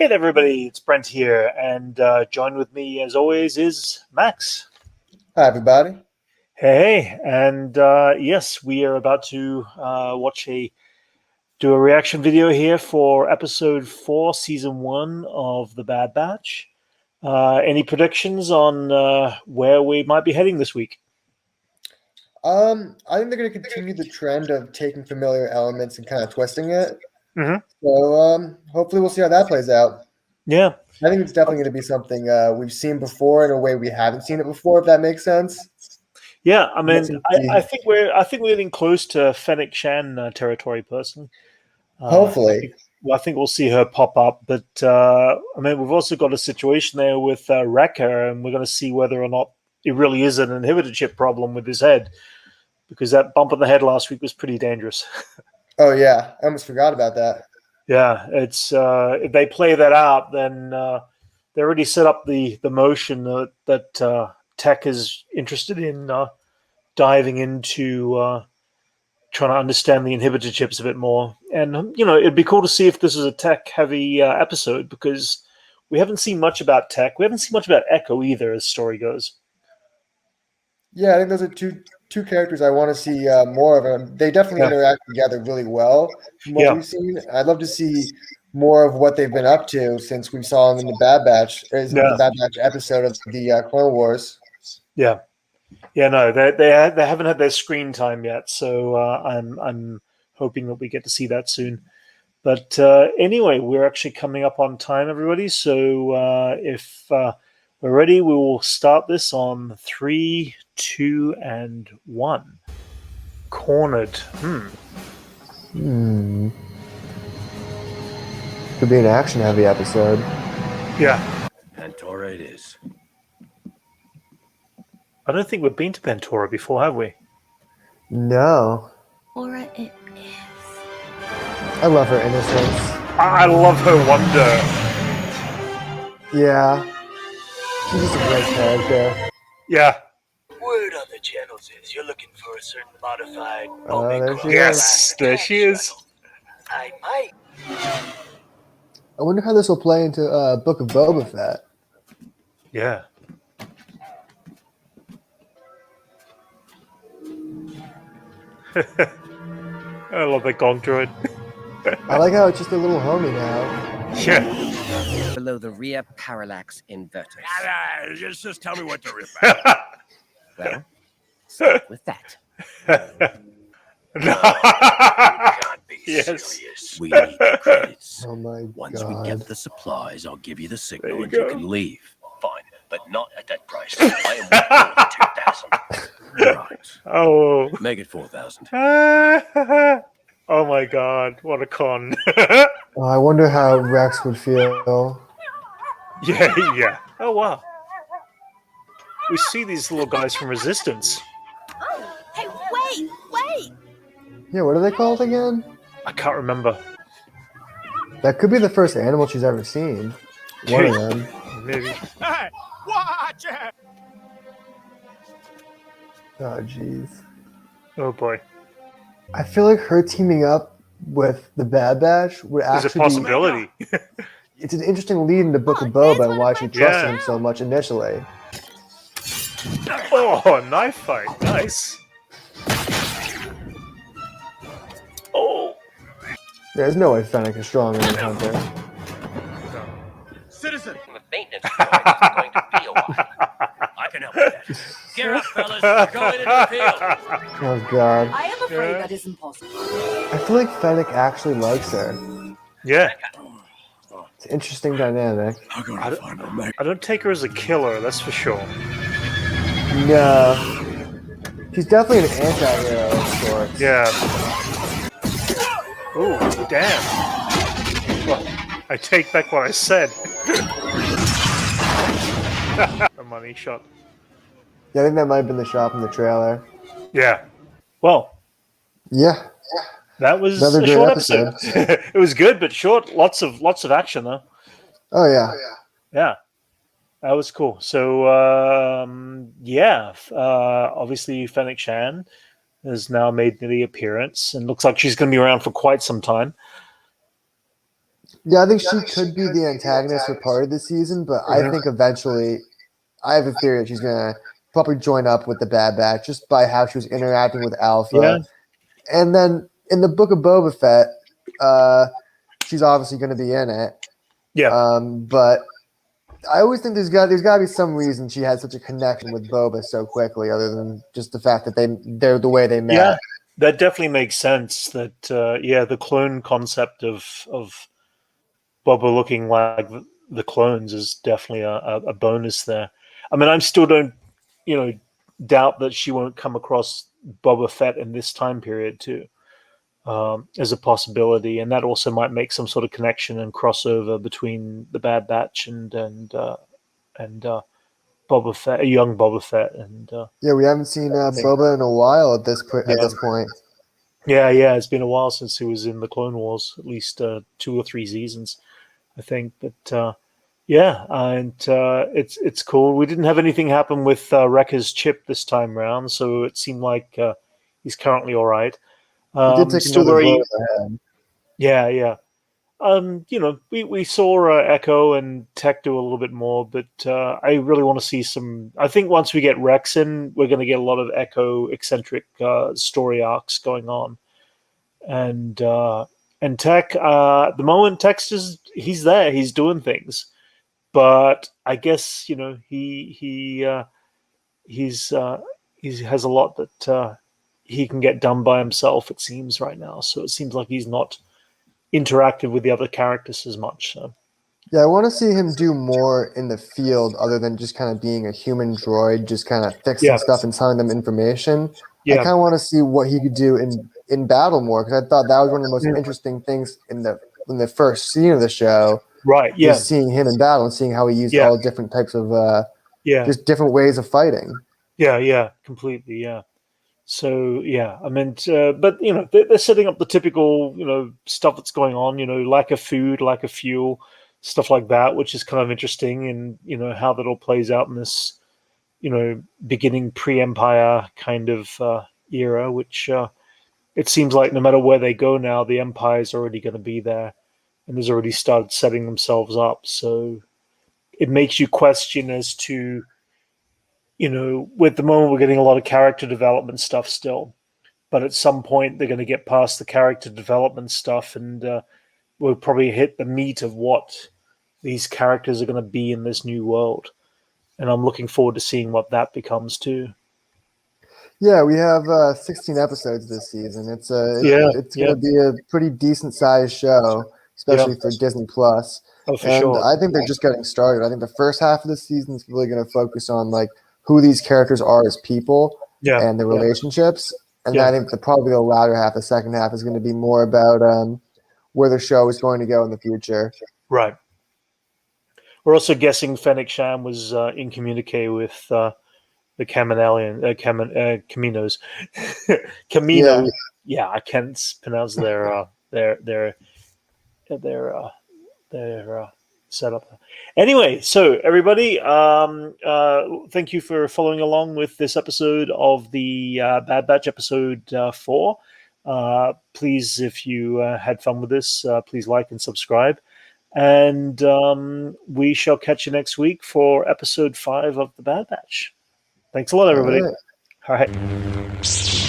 Hey there, everybody, it's Brent here, and joined with me, as always, is Max. Hi, everybody. Hey, and yes, we are about to do a reaction video here for episode 4, season 1 of The Bad Batch. Any predictions on where we might be heading this week? I think they're going to continue the trend of taking familiar elements and kind of twisting it. Mm-hmm. So hopefully we'll see how that plays out. Yeah. I think it's definitely going to be something we've seen before in a way we haven't seen it before, if that makes sense. Yeah, I mean, I think we're getting close to Fennec Shan territory, personally. Hopefully. I think we'll see her pop up, but I mean, we've also got a situation there with Wrecker, and we're going to see whether or not it really is an inhibitor chip problem with his head, because that bump on the head last week was pretty dangerous. Oh yeah, I almost forgot about that. Yeah, it's if they play that out, then they already set up the motion that Tech is interested in diving into. Trying to understand the inhibitor chips a bit more. And, it'd be cool to see if this is a tech-heavy episode, because we haven't seen much about Tech. We haven't seen much about Echo either, as story goes. Yeah, I think those are two characters I want to see more of. Them. They definitely interact together really well from what we've seen. I'd love to see more of what they've been up to since we saw them in the Bad Batch, the Bad Batch episode of the Clone Wars. Yeah. Yeah, no, they haven't had their screen time yet, so I'm hoping that we get to see that soon. But anyway, we're actually coming up on time, everybody. So if we're ready, we will start this on 3, 2, and 1. Cornered. Could be an action-heavy episode. Yeah. Pantora it is. I don't think we've been to Pantora before, have we? No. Aura it is. I love her innocence. I love her wonder. Yeah. She's just a great character. Yeah. Word on the channels is you're looking for a certain modified there she is. I might. I wonder how this will play into Book of Boba Fett. Yeah. I love that gong droid. I like how it's just a little homie now. Yeah. Below the rear parallax inverters. Just tell me what to rip Well, start with that. Can't be serious. We need the credits. Oh my Once God. we get the supplies, I'll give you the signal you and go. you can leave. Fine, but not at that price. I am worth 2,000. Right. Oh. Make it 4,000. Oh my God! What a con. Oh, I wonder how Rex would feel. Yeah. Oh wow. We see these little guys from Resistance. Oh, hey, wait! Yeah, what are they called again? I can't remember. That could be the first animal she's ever seen. One of them. Maybe. Hey, watch it! Oh, jeez. Oh boy. I feel like her teaming up with the Bad Batch would There's actually a possibility. It's an interesting lead in the Book of Boba and why she trusted him so much initially. Oh, knife fight. Nice. Oh. There's no way Fennec is stronger than Hunter. Citizen! The maintenance droid is going to be a while. I can help with that. Gear up, fellas. We're going into the field. Oh, God. I am afraid that isn't possible. I feel like Fennec actually likes her. Yeah. It's an interesting dynamic. I'm gonna find her, mate. I don't take her as a killer, that's for sure. No. She's definitely an anti-hero of sorts. Yeah. Oh, damn. Well, I take back what I said. A money shot. Yeah, I think that might have been the shot from the trailer. Yeah. Well, Yeah. that was Another a great short episode. episode. It was good, but short. Lots of action, though. Oh, yeah. Yeah. That was cool. So, obviously Fennec Shan has now made the appearance and looks like she's going to be around for quite some time. Yeah, I think she could be the antagonist for part of the season, but I think eventually, I have a theory that she's gonna probably join up with the Bad Batch just by how she was interacting with Alpha. Yeah. And then in the Book of Boba Fett, she's obviously going to be in it. Yeah. But I always think there's got to be some reason she had such a connection with Boba so quickly, other than just the fact that they're the way they met. Yeah, that definitely makes sense. That the clone concept of Boba looking like the clones is definitely a bonus there. I mean, I still don't, doubt that she won't come across Boba Fett in this time period too, as a possibility, and that also might make some sort of connection and crossover between the Bad Batch and Boba Fett, a young Boba Fett, and Yeah, we haven't seen Boba in a while at this point. Yeah, it's been a while since he was in the Clone Wars, at least 2 or 3 seasons, I think. But it's cool. We didn't have anything happen with Wrecker's chip this time round, so it seemed like he's currently all right. He did take still another very, vote ahead. yeah. We saw Echo and Tech do a little bit more, but I really want to see some. I think once we get Rex in, we're going to get a lot of Echo eccentric story arcs going on, and Tech. At the moment, Tech's he's there, he's doing things, but I guess he has a lot that he can get done by himself. It seems right now, so it seems like he's not interactive with the other characters as much. So. Yeah, I want to see him do more in the field other than just kind of being a human droid, just kind of fixing stuff and telling them information. I kind of want to see what he could do in battle more, because I thought that was one of the most interesting things in the first scene of the show. Right. Yeah. Is seeing him in battle and seeing how he used all different types of just different ways of fighting. Yeah. Completely. Yeah. So I mean, but they're setting up the typical stuff that's going on. Lack of food, lack of fuel, stuff like that, which is kind of interesting, and how that all plays out in this beginning pre-Empire kind of era, which it seems like no matter where they go now, the Empire is already going to be there, and has already started setting themselves up. So it makes you question as to. With the moment we're getting a lot of character development stuff still, but at some point they're going to get past the character development stuff, and we'll probably hit the meat of what these characters are going to be in this new world. And I'm looking forward to seeing what that becomes too. Yeah, we have 16 episodes this season. It's going to be a pretty decent sized show, especially for Disney Plus. Oh, for sure. I think they're just getting started. I think the first half of the season is really going to focus on who these characters are as people and the relationships. And then I think probably the latter half, the second half, is going to be more about where the show is going to go in the future. Right. We're also guessing Fennec Shand was in communique with the Caminos. Camino. Yeah, I can't pronounce their setup. Anyway, so everybody, thank you for following along with this episode of the Bad Batch episode 4. Please, if you had fun with this, please like and subscribe. And we shall catch you next week for episode 5 of the Bad Batch. Thanks a lot, everybody. All right.